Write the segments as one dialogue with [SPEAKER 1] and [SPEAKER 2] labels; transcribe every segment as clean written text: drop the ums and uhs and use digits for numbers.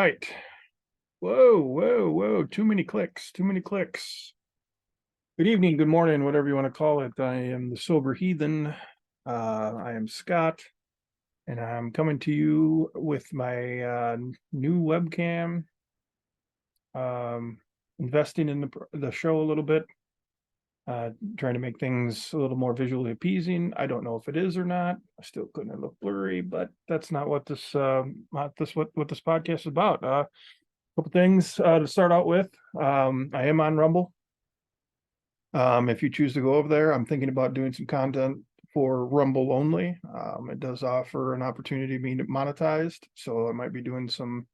[SPEAKER 1] right. Whoa, whoa, whoa. Too many clicks. Too many clicks. Good evening, good morning, whatever you want to call it. I am the Sober Heathen. I am Scott, and I'm coming to you with my new webcam. Investing in the show a little bit. Trying to make things a little more visually appeasing. I don't know if it is or not. I still couldn't look blurry, but that's not what this what this podcast is about. Couple things to start out with. I am on Rumble. If you choose to go over there, I'm thinking about doing some content for Rumble only. It does offer an opportunity to be monetized, so I might be doing some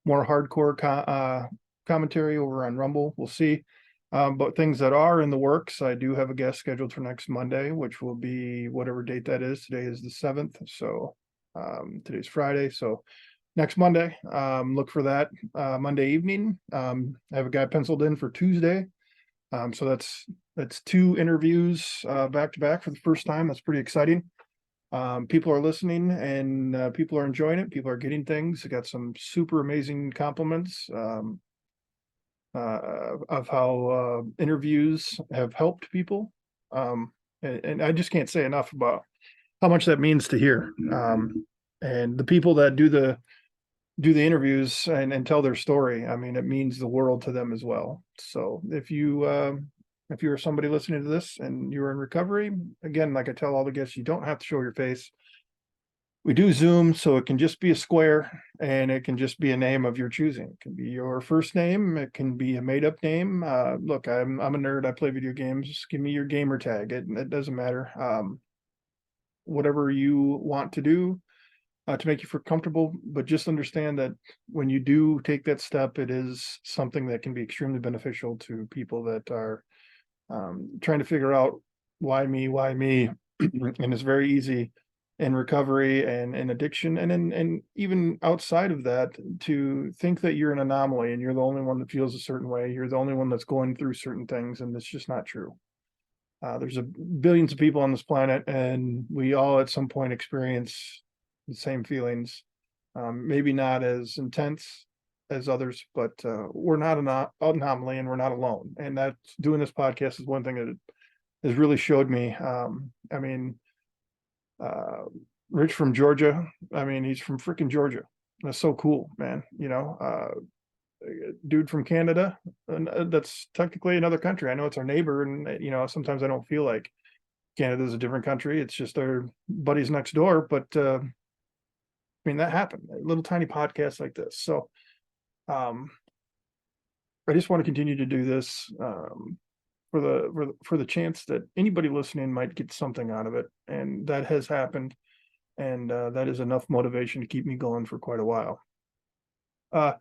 [SPEAKER 1] more hardcore commentary over on Rumble. We'll see. But things that are in the works, I do have a guest scheduled for next Monday, which will be whatever date that is. Today is the 7th, so today's Friday, so next Monday, look for that Monday evening. I have a guy penciled in for Tuesday. So that's two interviews back to back for the first time. That's pretty exciting. People are listening and people are enjoying it. People are getting things. I got some super amazing compliments of how interviews have helped people. And I just can't say enough about how much that means to hear. And the people that do the interviews and tell their story, I mean, it means the world to them as well. So if you're somebody listening to this and you're in recovery, again, like I tell all the guests, you don't have to show your face. We do Zoom, so it can just be a square and it can just be a name of your choosing. It can be your first name. It can be a made up name. Look, I'm a nerd. I play video games. Just give me your gamer tag. It doesn't matter. Whatever you want to do to make you feel comfortable, but just understand that when you do take that step, it is something that can be extremely beneficial to people that are trying to figure out why me, and it's very easy in recovery and in addiction, and even outside of that, to think that you're an anomaly and you're the only one that feels a certain way. You're the only one that's going through certain things, and it's just not true. There's billions of people on this planet, and we all at some point experience the same feelings, maybe not as intense as others, but we're not an anomaly and we're not alone. And that's doing this podcast is one thing that has really showed me. I mean, Rich from Georgia. I mean, he's from freaking Georgia. That's so cool, man. Dude from Canada, and that's technically another country. I know it's our neighbor, and sometimes I don't feel like Canada's a different country. It's just our buddies next door, but I mean, that happened. A little tiny podcast like this. So I just want to continue to do this for the chance that anybody listening might get something out of it. And that has happened. And that is enough motivation to keep me going for quite a while. So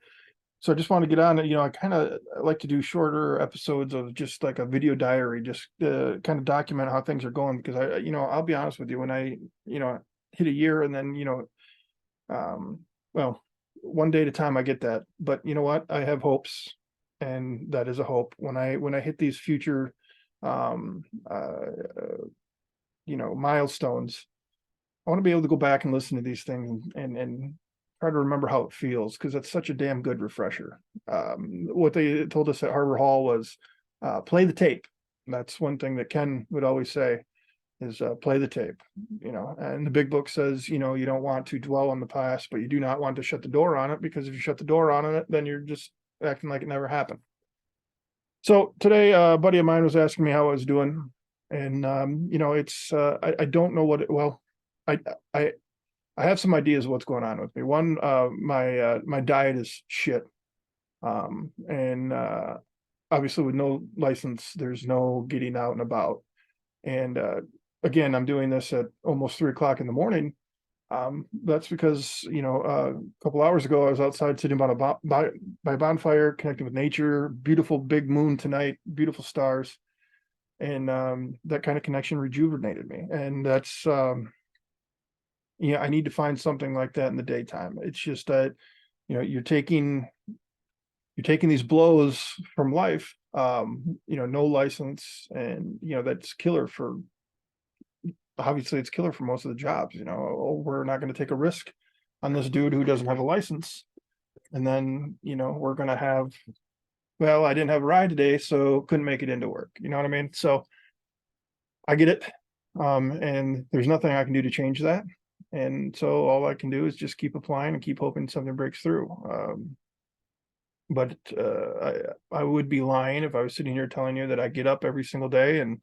[SPEAKER 1] I just want to get on it. I kind of like to do shorter episodes of just like a video diary, just kind of document how things are going, because I'll be honest with you, when I, hit a year and then, well, one day at a time, I get that. But you know what? I have hopes, and that is a hope. When I hit these future, milestones, I want to be able to go back and listen to these things and try to remember how it feels, because it's such a damn good refresher. What they told us at Harbor Hall was play the tape. That's one thing that Ken would always say, is play the tape. And the big book says, you don't want to dwell on the past, but you do not want to shut the door on it, because if you shut the door on it, then you're just acting like it never happened. So today, a buddy of mine was asking me how I was doing, and it's I don't know what it, well, I have some ideas of what's going on with me. One, my diet is shit, and obviously with no license, there's no getting out and about. And again, I'm doing this at almost 3 o'clock in the morning. That's because, a couple hours ago, I was outside sitting by a bonfire, connecting with nature, beautiful big moon tonight, beautiful stars. And that kind of connection rejuvenated me. And that's, I need to find something like that in the daytime. It's just that, you're taking these blows from life, no license, and, that's killer for, obviously it's killer for most of the jobs. We're not going to take a risk on this dude who doesn't have a license. And then, we're going to have, well, I didn't have a ride today, so couldn't make it into work. You know what I mean? So I get it. And there's nothing I can do to change that. And so all I can do is just keep applying and keep hoping something breaks through. But I would be lying if I was sitting here telling you that I get up every single day and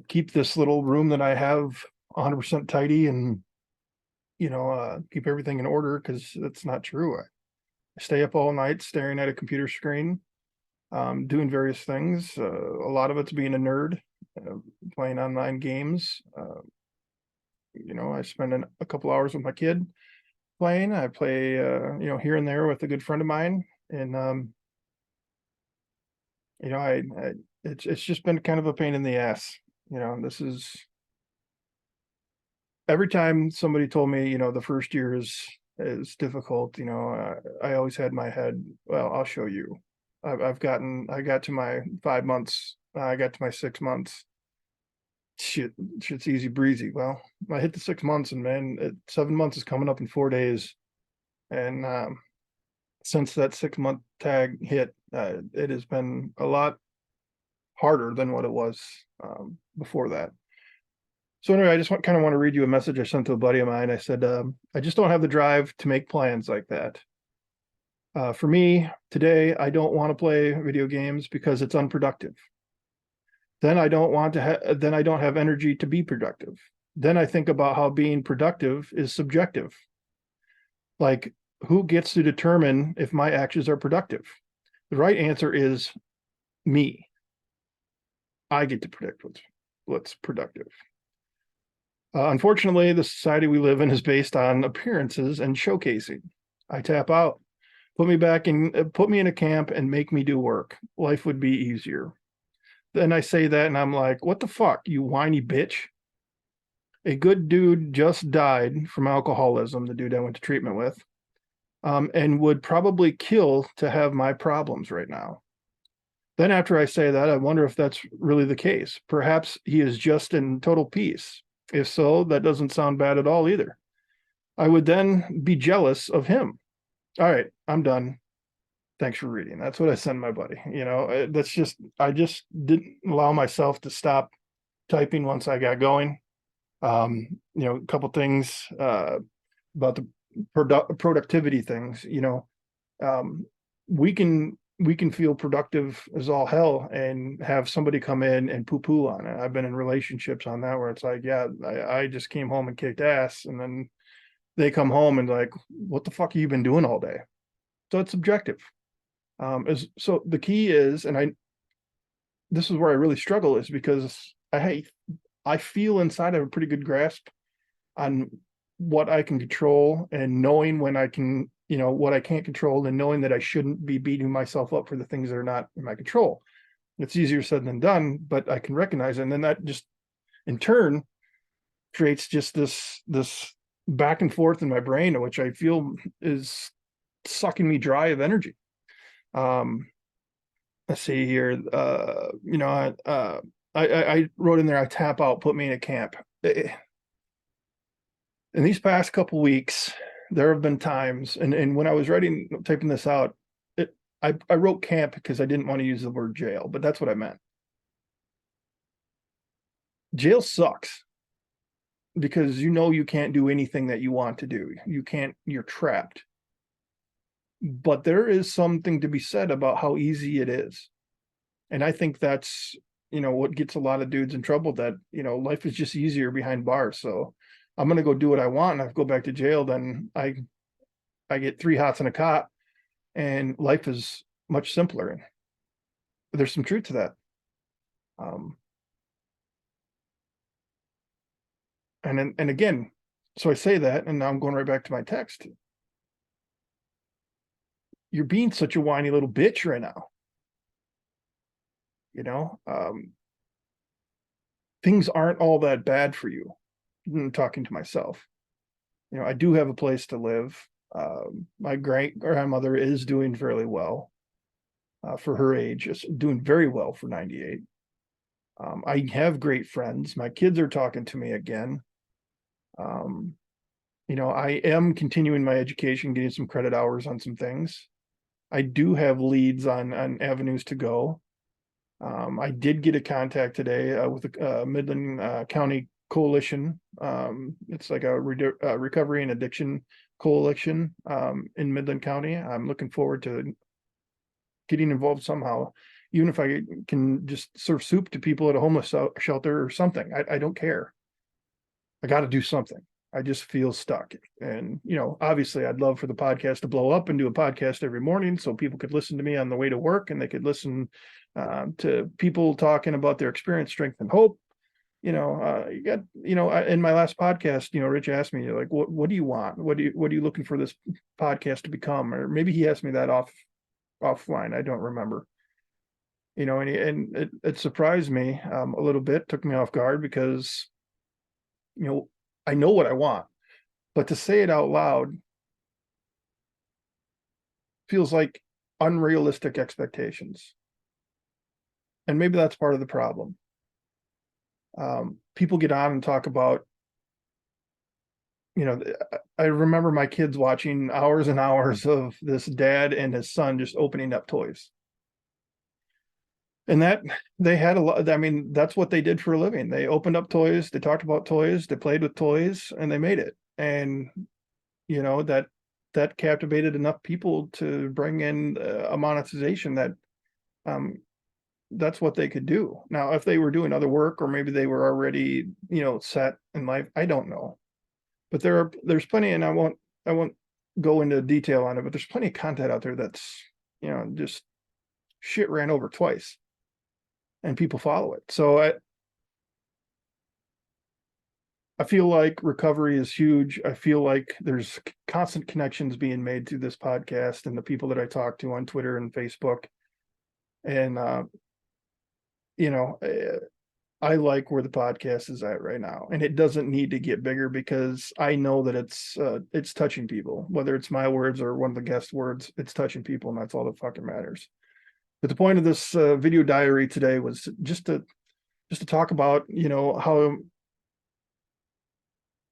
[SPEAKER 1] keep this little room that I have 100% tidy and, keep everything in order, because that's not true. I stay up all night staring at a computer screen, doing various things. A lot of it's being a nerd, uh, playing online games. I spend a couple hours with my kid playing. I play, here and there with a good friend of mine, and I it's just been kind of a pain in the ass. This is every time somebody told me, the first year is difficult. I always had in my head, well, I'll show you. I got to my 5 months. I got to my 6 months. Shit's easy breezy. Well, I hit the 6 months, and man, 7 months is coming up in 4 days. And since that 6 month tag hit, it has been a lot harder than what it was before that. So anyway, I just kind of want to read you a message I sent to a buddy of mine. I said, I just don't have the drive to make plans like that. For me, today, I don't want to play video games because it's unproductive. Then I don't want to then I don't have energy to be productive. Then I think about how being productive is subjective. Like, who gets to determine if my actions are productive? The right answer is me. I get to predict what's productive. Unfortunately, the society we live in is based on appearances and showcasing. I tap out. Put me in a camp and make me do work. Life would be easier. Then I say that and I'm like, what the fuck, you whiny bitch? A good dude just died from alcoholism, the dude I went to treatment with, and would probably kill to have my problems right now. Then after I say that, I wonder if that's really the case. Perhaps he is just in total peace. If so, that doesn't sound bad at all either. I would then be jealous of him. All right, I'm done. Thanks for reading. That's what I send my buddy. I just didn't allow myself to stop typing once I got going. A couple things about the productivity things. We can feel productive as all hell and have somebody come in and poo poo on it. I've been in relationships on that where it's like, yeah, I just came home and kicked ass, and then they come home and like, what the fuck have you been doing all day? So it's subjective. So the key is, and this is where I really struggle, is because I feel inside I have a pretty good grasp on what I can control, and knowing when I can, what I can't control, and knowing that I shouldn't be beating myself up for the things that are not in my control. It's easier said than done, but I can recognize it. And then that just in turn creates just this back and forth in my brain, which I feel is sucking me dry of energy. Let's see here. I wrote in there, I tap out, put me in a camp. In these past couple weeks, there have been times, and when I was typing this out, I wrote camp because I didn't want to use the word jail, but that's what I meant. Jail sucks because you can't do anything that you want to do. You're trapped. But there is something to be said about how easy it is. And I think that's, what gets a lot of dudes in trouble, that, life is just easier behind bars. So I'm going to go do what I want. And if I go back to jail, then I get 3 hots and a cot, and life is much simpler. There's some truth to that. And again, so I say that, and now I'm going right back to my text. You're being such a whiny little bitch right now. Things aren't all that bad for you. I'm talking to myself. I do have a place to live. My great-grandmother is doing fairly well for her age, is doing very well for 98. I have great friends. My kids are talking to me again. I am continuing my education, getting some credit hours on some things. I do have leads on avenues to go. I did get a contact today with the Midland County Coalition. It's like a recovery and addiction coalition in Midland County. I'm looking forward to getting involved somehow, even if I can just serve soup to people at a homeless shelter or something. I don't care. I got to do something. I just feel stuck. And, obviously I'd love for the podcast to blow up and do a podcast every morning so people could listen to me on the way to work, and they could listen to people talking about their experience, strength, and hope. You got, in my last podcast, Rich asked me, like, what do you want? What are you looking for this podcast to become? Or maybe he asked me that offline. I don't remember. And it surprised me a little bit, took me off guard because, you know, I know what I want, but to say it out loud feels like unrealistic expectations. And maybe that's part of the problem. People get on and talk about, I remember my kids watching hours and hours of this dad and his son just opening up toys. And that they had a lot. I mean, that's what they did for a living. They opened up toys, they talked about toys, they played with toys, and they made it. And that captivated enough people to bring in a monetization that that's what they could do. Now, if they were doing other work, or maybe they were already, set in life, I don't know. But there's plenty, and I won't go into detail on it, but there's plenty of content out there that's, just shit ran over twice, and people follow it. So I feel like recovery is huge. I feel like there's constant connections being made through this podcast and the people that I talk to on Twitter and Facebook. And you know, uh, I like where the podcast is at right now, and it doesn't need to get bigger because I know that it's touching people. Whether it's my words or one of the guest words, it's touching people, and that's all that fucking matters. But the point of this video diary today was just to talk about, how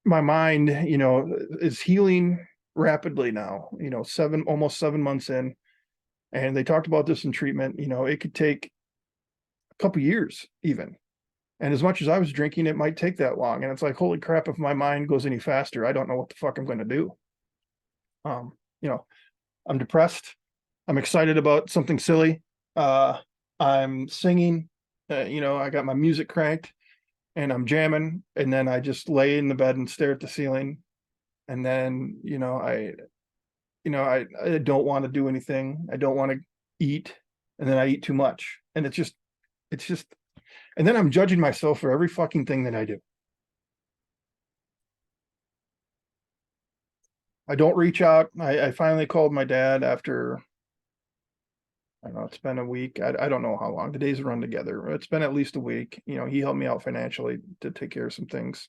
[SPEAKER 1] my mind, is healing rapidly now. Almost 7 months in, and they talked about this in treatment. It could take a couple years even. And as much as I was drinking, it might take that long. And it's like, holy crap, if my mind goes any faster, I don't know what the fuck I'm going to do. Um, you know, I'm depressed. I'm excited about something silly. Uh, I'm singing. I got my music cranked and I'm jamming. And then I just lay in the bed and stare at the ceiling. And then, I don't want to do anything. I don't want to eat. And then I eat too much. And it's just, and then I'm judging myself for every fucking thing that I do. I don't reach out. I finally called my dad after, I don't know, it's been a week. I don't know how long. The days run together. It's been at least a week. He helped me out financially to take care of some things.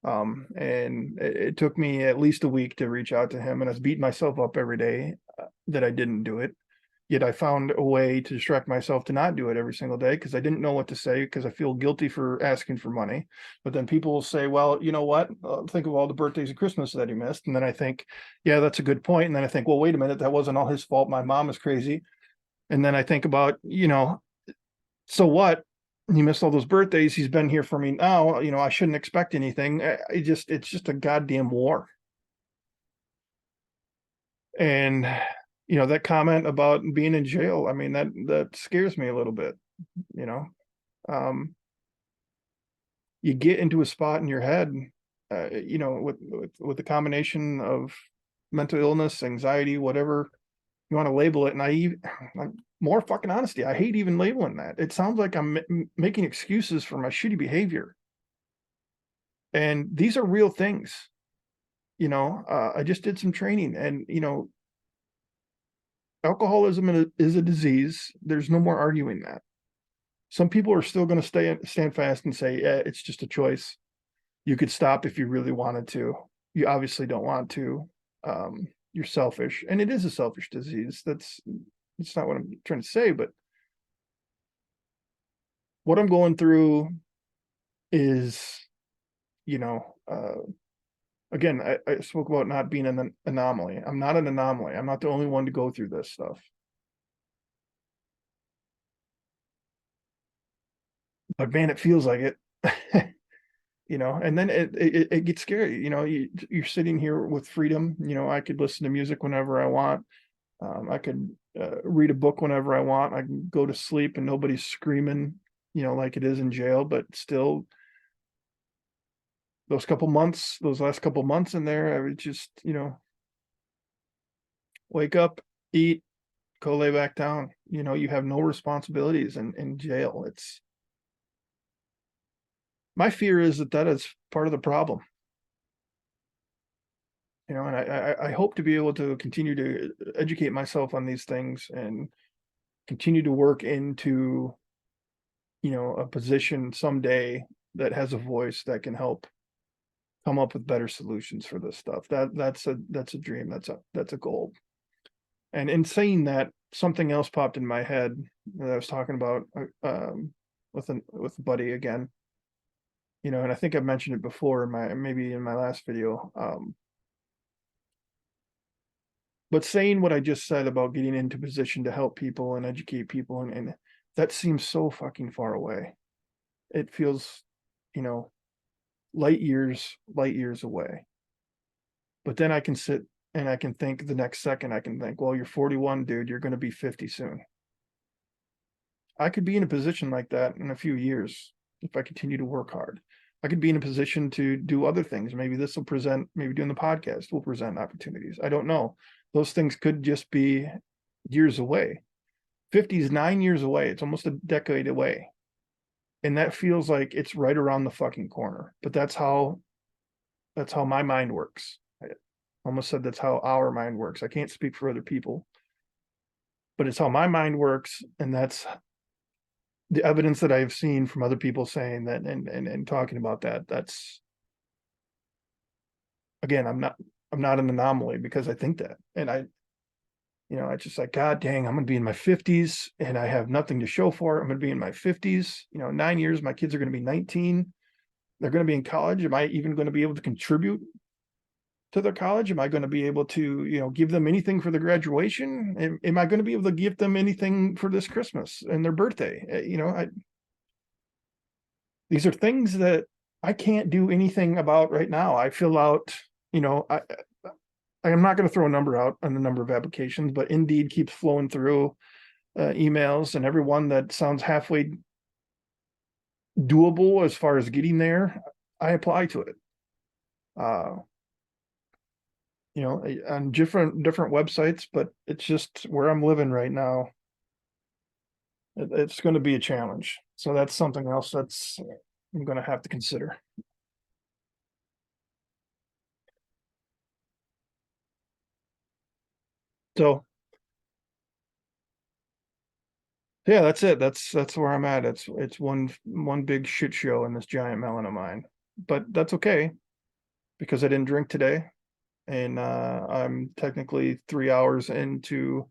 [SPEAKER 1] And it took me at least a week to reach out to him, and I was beating myself up every day that I didn't do it. Yet I found a way to distract myself to not do it every single day because I didn't know what to say because I feel guilty for asking for money. But then people will say, well, you know what? Think of all the birthdays and Christmas that he missed. And then I think, yeah, that's a good point. And then I think, well, wait a minute, that wasn't all his fault. My mom is crazy. And then I think about, so what? He missed all those birthdays. He's been here for me now. I shouldn't expect anything. It's just a goddamn war. And that comment about being in jail, I mean, that scares me a little bit. you know um you get into a spot in your head, with the combination of mental illness, anxiety, whatever you want to label it. And I'm more fucking honesty, I hate even labeling that. It sounds like I'm making excuses for my shitty behavior, and these are real things. I just did some training, and alcoholism is a disease. There's no more arguing that. Some people are still going to stand fast and say, yeah, it's just a choice. You could stop if you really wanted to. You obviously don't want to. You're selfish, and it is a selfish disease. That's not what I'm trying to say, but what I'm going through is, you know, uh, again, I spoke about not being an anomaly. I'm not an anomaly. I'm not the only one to go through this stuff. But man, it feels like it. And then it gets scary. You're sitting here with freedom. I could listen to music whenever I want. I could read a book whenever I want. I can go to sleep and nobody's screaming, like it is in jail. But still, those last couple months in there, I would just, wake up, eat, go lay back down. You have no responsibilities in jail. My fear is that is part of the problem. And I hope to be able to continue to educate myself on these things and continue to work into, a position someday that has a voice that can help come up with better solutions for this stuff. That's a dream. That's a goal. And in saying that, something else popped in my head that I was talking about with a buddy again. And I think I've mentioned it before maybe in my last video. But saying what I just said about getting into position to help people and educate people, and that seems so fucking far away. It feels, you know, light years away. But then I can sit and I can think the next second, I can think, well, you're 41, dude, you're going to be 50 soon. I could be in a position like that in a few years if I continue to work hard. I could be in a position to do other things. Maybe this will present, maybe doing the podcast will present opportunities. I don't know. Those things could just be years away. 50 is 9 years away. It's almost a decade away. And that feels like it's right around the fucking corner. But that's how my mind works. I almost said that's how our mind works. I can't speak for other people, but it's how my mind works. And that's the evidence that I've seen from other people saying that and talking about that. That's, again, I'm not an anomaly because I think that. And I just like, God dang, I'm gonna be in my 50s and I have nothing to show for it. I'm gonna be in my 50s, 9 years, my kids are gonna be 19. They're gonna be in college. Am I even gonna be able to contribute to their college? Am I going to be able to, give them anything for the graduation? Am I going to be able to give them anything for this Christmas and their birthday? These are things that I can't do anything about right now. I fill out, I'm not going to throw a number out on the number of applications, but Indeed keeps flowing through emails, and everyone that sounds halfway doable as far as getting there, I apply to it. On different websites, but it's just where I'm living right now. It's going to be a challenge. So that's something else that's I'm going to have to consider. So yeah, that's it. That's where I'm at. It's one big shit show in this giant melon of mine. But that's okay because I didn't drink today. And I'm technically 3 hours into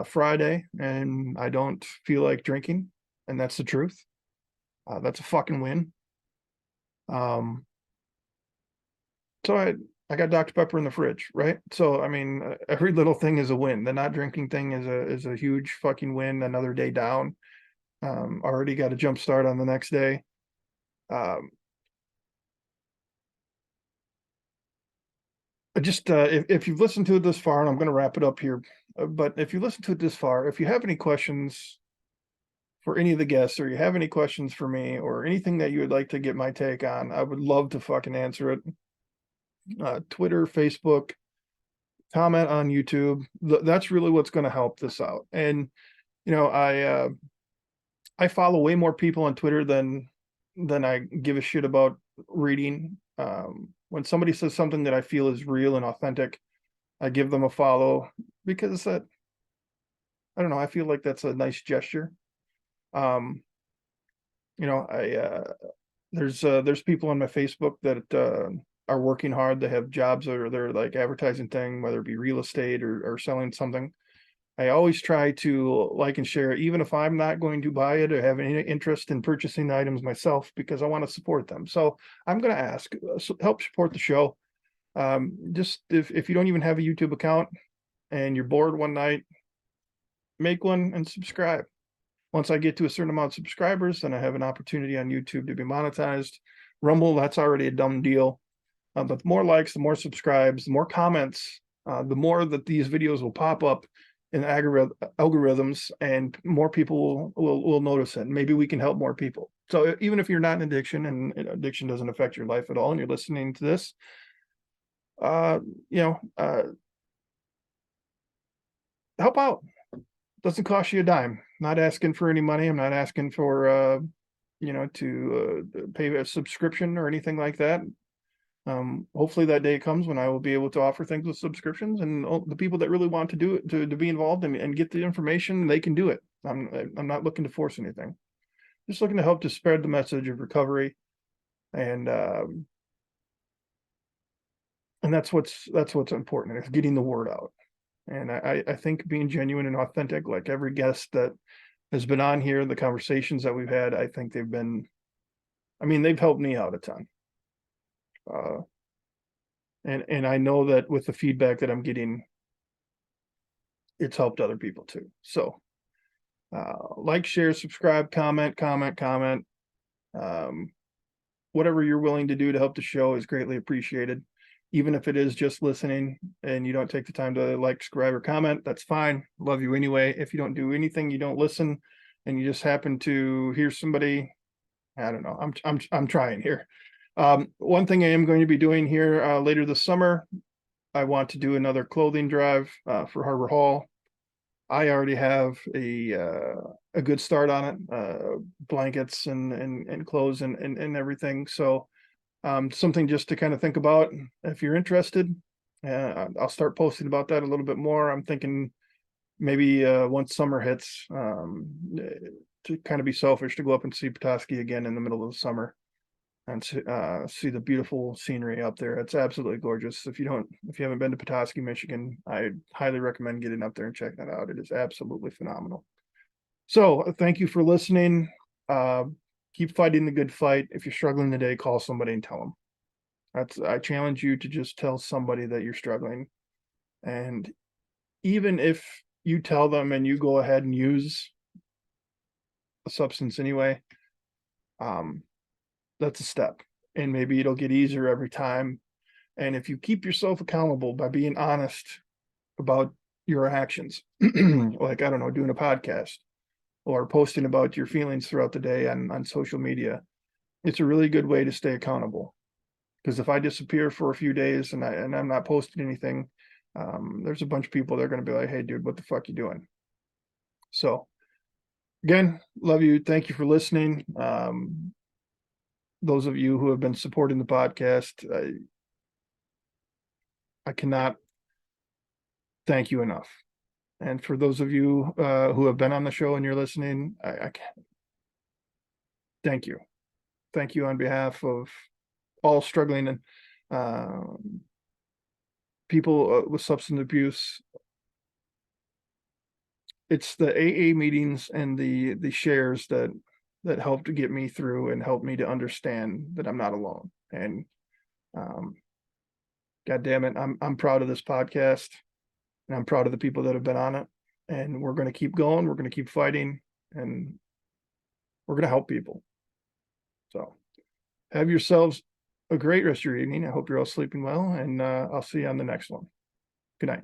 [SPEAKER 1] Friday and I don't feel like drinking, and that's the truth. That's a fucking win. So I got Dr. Pepper in the fridge, right? So I mean, every little thing is a win. The not drinking thing is a huge fucking win. Another day down. Already got a jump start on the next day. Just if you've listened to it this far, and I'm going to wrap it up here, but if you listen to it this far, if you have any questions for any of the guests, or you have any questions for me, or anything that you would like to get my take on, I would love to fucking answer it. Twitter, Facebook, comment on YouTube. That's really what's going to help this out. And I follow way more people on Twitter than I give a shit about reading. When somebody says something that I feel is real and authentic, I give them a follow because I don't know, I feel like that's a nice gesture. I there's people on my Facebook that are working hard. They have jobs, or they're like advertising thing, whether it be real estate or selling something. I always try to like and share it, even if I'm not going to buy it or have any interest in purchasing the items myself, because I want to support them. So I'm going to ask, help support the show. Just if you don't even have a YouTube account and you're bored one night, make one and subscribe. Once I get to a certain amount of subscribers, then I have an opportunity on YouTube to be monetized. Rumble, that's already a dumb deal. But the more likes, the more subscribes, the more comments, the more that these videos will pop up in algorithms, and more people will notice it. Maybe we can help more people. So even if you're not in addiction and addiction doesn't affect your life at all, and you're listening to this, uh, you know, help out. Doesn't cost you a dime. Not asking for any money. I'm not asking for to pay a subscription or anything like that. Hopefully that day comes when I will be able to offer things with subscriptions, and the people that really want to do it, to be involved and get the information, they can do it. I'm not looking to force anything. Just looking to help to spread the message of recovery, and that's what's important, is getting the word out. And I think being genuine and authentic, like every guest that has been on here, the conversations that we've had, I think they've helped me out a ton. And I know that with the feedback that I'm getting, it's helped other people too. So like, share, subscribe, comment. Whatever you're willing to do to help the show is greatly appreciated. Even if it is just listening and you don't take the time to like, subscribe, or comment, that's fine. Love you anyway. If you don't do anything, you don't listen, and you just happen to hear somebody, I don't know. I'm trying here. One thing I am going to be doing here later this summer, I want to do another clothing drive for Harbor Hall. I already have a good start on it, blankets and clothes and everything. So something just to kind of think about if you're interested. I'll start posting about that a little bit more. I'm thinking maybe once summer hits, to kind of be selfish, to go up and see Petoskey again in the middle of the summer and see the beautiful scenery up there. It's absolutely gorgeous. If you haven't been to Petoskey, Michigan, I highly recommend getting up there and checking that out. It is absolutely phenomenal. So thank you for listening. Keep fighting the good fight. If you're struggling today, call somebody and tell them. I challenge you to just tell somebody that you're struggling. And even if you tell them and you go ahead and use a substance anyway, that's a step, and maybe it'll get easier every time. And if you keep yourself accountable by being honest about your actions, like, I don't know, doing a podcast or posting about your feelings throughout the day on social media, it's a really good way to stay accountable. Because if I disappear for a few days and I'm not posting anything, there's a bunch of people that are going to be like, hey dude, what the fuck you doing? So again, love you. Thank you for listening. Those of you who have been supporting the podcast, I cannot thank you enough. And for those of you who have been on the show and you're listening, I can't. Thank you. Thank you on behalf of all struggling and people with substance abuse. It's the AA meetings and the shares that helped to get me through and help me to understand that I'm not alone. And God damn it, I'm proud of this podcast, and I'm proud of the people that have been on it. And we're going to keep going. We're going to keep fighting, and we're going to help people. So have yourselves a great rest of your evening. I hope you're all sleeping well, and I'll see you on the next one. Good night.